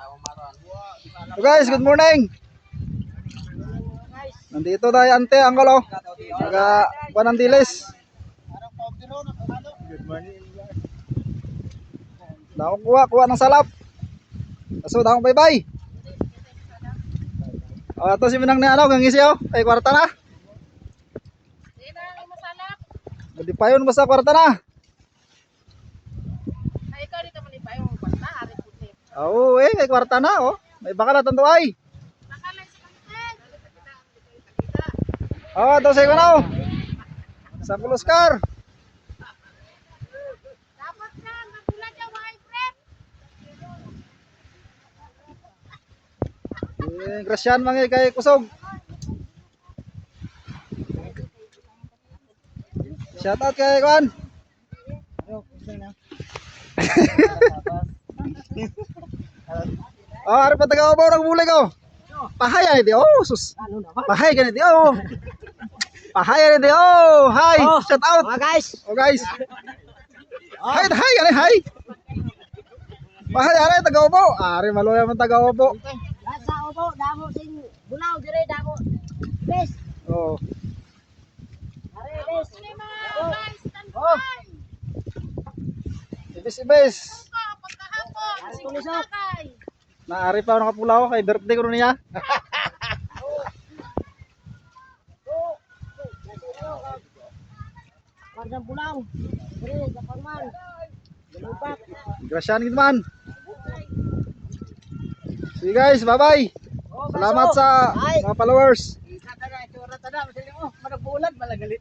So guys, good morning. Nandito tayo ante angkol oh. Naga kuan ng dilis. Good morning. Daw kuha ng salap. Kaso daw bye-bye. Oh, ato si Minang ni ano, gangisi oh. Ay kwarta na. Di na ang masalap. Di pa yun basta kwarta na. Ay, ikaw dito manipa yung basta, ari puti. Oo, kay kwarta na oh. May bakal tanto ay. Nakalay sa kantin. Oh, ato sa ikaw sa Oscar. Dapat na, magulat yung mga friend. Grasyan mangi kay kusog. Shout out kay Kwan. Oh, ari pa taga Obaw nang bulay ko. Pahay ani di. Oh, sus. Pahay gani di. Oh. Pahay ani di. Oh, hi. Shout out. Mga guys, Oh, guys. Hi, hi, ani hi. Pahay ari taga Obaw. Ari maloya man taga Obaw. sa obo, damo sing bulaw dire damo. Bes, Oh. are bes. Ano yung mga guys, standby. Ibis-ibis. Pagkahapon, Ari si tuliso. Kakay. Naari pa ako nakapulaw kay birthday ko niya. Pagdang bulaw. Dire sa pangman. Lupak. Grasyan gid man. See guys, bye-bye. Salamat sa mga followers. Tada tura tada masili mo, managbulag malagalit.